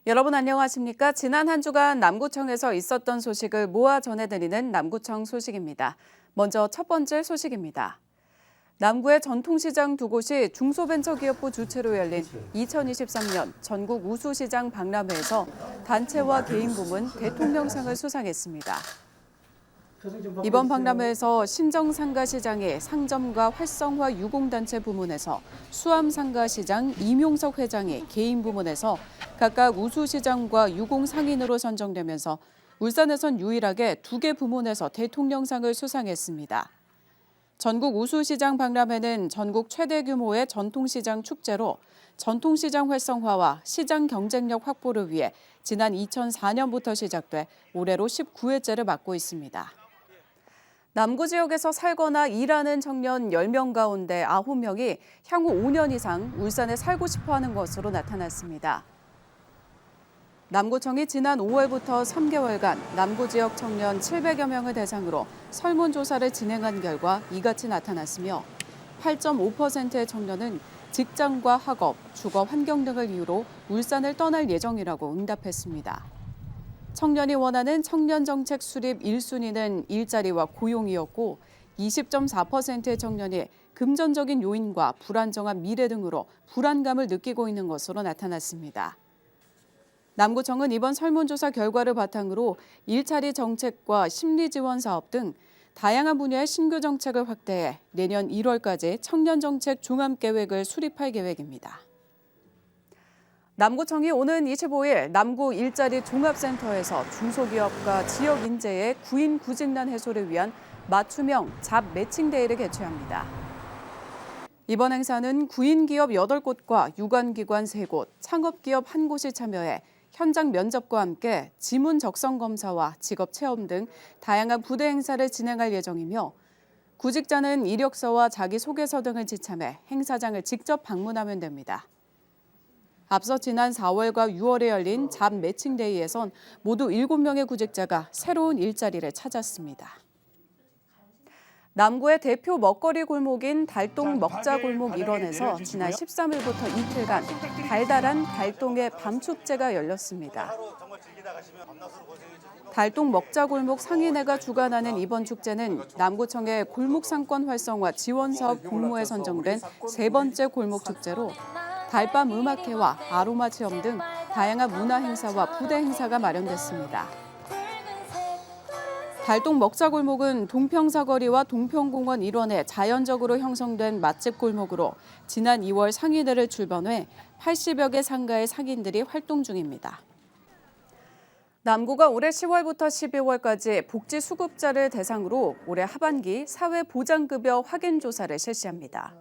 여러분 안녕하십니까? 지난 한 주간 남구청에서 있었던 소식을 모아 전해드리는 남구청 소식입니다. 먼저 첫 번째 소식입니다. 남구의 전통시장 두 곳이 중소벤처기업부 주최로 열린 2023년 전국 우수시장 박람회에서 단체와 개인 부문 대통령상을 수상했습니다. 이번 박람회에서 신정상가시장의 상점과 활성화 유공단체 부문에서 수암상가시장 이명석 회장이 개인 부문에서 각각 우수시장과 유공상인으로 선정되면서 울산에선 유일하게 2개 부문에서 대통령상을 수상했습니다. 전국 우수시장 박람회는 전국 최대 규모의 전통시장 축제로 전통시장 활성화와 시장 경쟁력 확보를 위해 지난 2004년부터 시작돼 올해로 19회째를 맞고 있습니다. 남구 지역에서 살거나 일하는 청년 10명 가운데 9명이 향후 5년 이상 울산에 살고 싶어하는 것으로 나타났습니다. 남구청이 지난 5월부터 3개월간 남구 지역 청년 700여 명을 대상으로 설문조사를 진행한 결과 이같이 나타났으며 8.5%의 청년은 직장과 학업, 주거 환경 등을 이유로 울산을 떠날 예정이라고 응답했습니다. 청년이 원하는 청년정책 수립 1순위는 일자리와 고용이었고 20.4%의 청년이 금전적인 요인과 불안정한 미래 등으로 불안감을 느끼고 있는 것으로 나타났습니다. 남구청은 이번 설문조사 결과를 바탕으로 일자리 정책과 심리지원 사업 등 다양한 분야의 신규 정책을 확대해 내년 1월까지 청년정책 종합계획을 수립할 계획입니다. 남구청이 오는 25일 남구 일자리 종합센터에서 중소기업과 지역 인재의 구인 구직난 해소를 위한 맞춤형 잡 매칭데이를 개최합니다. 이번 행사는 구인기업 8곳과 유관기관 3곳, 창업기업 1곳이 참여해 현장 면접과 함께 지문 적성 검사와 직업 체험 등 다양한 부대 행사를 진행할 예정이며 구직자는 이력서와 자기소개서 등을 지참해 행사장을 직접 방문하면 됩니다. 앞서 지난 4월과 6월에 열린 잡 매칭데이에선 모두 7명의 구직자가 새로운 일자리를 찾았습니다. 남구의 대표 먹거리 골목인 달동 먹자골목 일원에서 지난 13일부터 이틀간 달달한 달동의 밤축제가 열렸습니다. 달동 먹자골목 상인회가 주관하는 이번 축제는 남구청의 골목상권 활성화 지원사업 공모에 선정된 3번째 골목축제로 달밤 음악회와 아로마 체험 등 다양한 문화 행사와 부대 행사가 마련됐습니다. 달동 먹자골목은 동평사거리와 동평공원 일원에 자연적으로 형성된 맛집 골목으로 지난 2월 상인회를 출범해 80여 개 상가의 상인들이 활동 중입니다. 남구가 올해 10월부터 12월까지 복지수급자를 대상으로 올해 하반기 사회보장급여 확인조사를 실시합니다.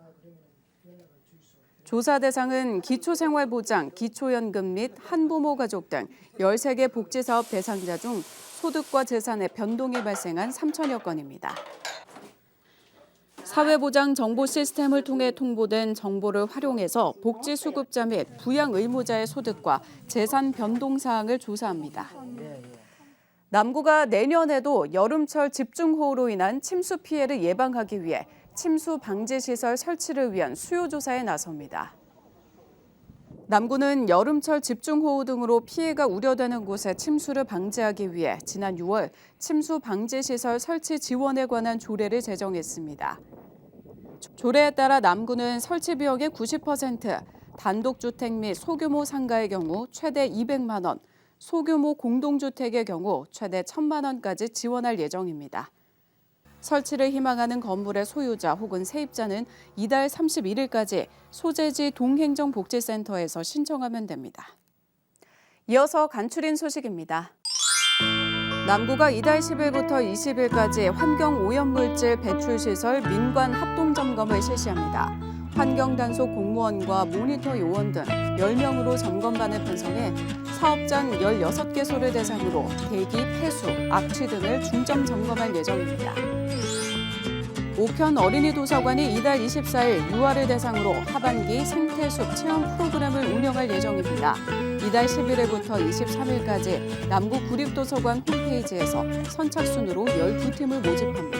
조사 대상은 기초생활보장, 기초연금 및 한부모 가족 등 13개 복지사업 대상자 중 소득과 재산의 변동이 발생한 3천여 건입니다. 사회보장 정보 시스템을 통해 통보된 정보를 활용해서 복지수급자 및 부양 의무자의 소득과 재산 변동 사항을 조사합니다. 남구가 내년에도 여름철 집중호우로 인한 침수 피해를 예방하기 위해 침수 방지 시설 설치를 위한 수요 조사에 나섭니다. 남구는 여름철 집중호우 등으로 피해가 우려되는 곳에 침수를 방지하기 위해 지난 6월 침수 방지 시설 설치 지원에 관한 조례를 제정했습니다. 조례에 따라 남구는 설치 비용의 90%, 단독주택 및 소규모 상가의 경우 최대 200만 원, 소규모 공동주택의 경우 최대 1,000만 원까지 지원할 예정입니다. 설치를 희망하는 건물의 소유자 혹은 세입자는 이달 31일까지 소재지 동행정복지센터에서 신청하면 됩니다. 이어서 간추린 소식입니다. 남구가 이달 10일부터 20일까지 환경오염물질 배출시설 민관 합동점검을 실시합니다. 환경단속 공무원과 모니터 요원 등 10명으로 점검반을 편성해 사업장 16개소를 대상으로 대기, 폐수, 악취 등을 중점 점검할 예정입니다. 옥현 어린이도서관이 이달 24일 유아를 대상으로 하반기 생태숲 체험 프로그램을 운영할 예정입니다. 이달 11일부터 23일까지 남구 구립도서관 홈페이지에서 선착순으로 12팀을 모집합니다.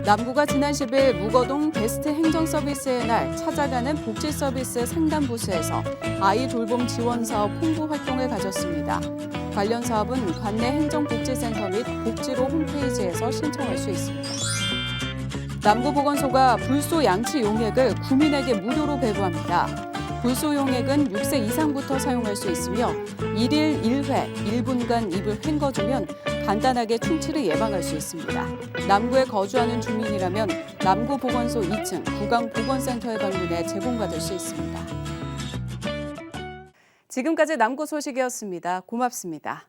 남구가 지난 10일 묵어동 베스트 행정서비스의 날 찾아가는 복지서비스 상담부스에서 아이 돌봄 지원 사업 홍보 활동을 가졌습니다. 관련 사업은 관내 행정복지센터 및 복지로 홈페이지에서 신청할 수 있습니다. 남구보건소가 불소 양치 용액을 구민에게 무료로 배부합니다. 불소 용액은 6세 이상부터 사용할 수 있으며 1일 1회 1분간 입을 헹궈주면 간단하게 충치를 예방할 수 있습니다. 남구에 거주하는 주민이라면 남구보건소 2층 구강보건센터에 방문해 제공받을 수 있습니다. 지금까지 남구 소식이었습니다. 고맙습니다.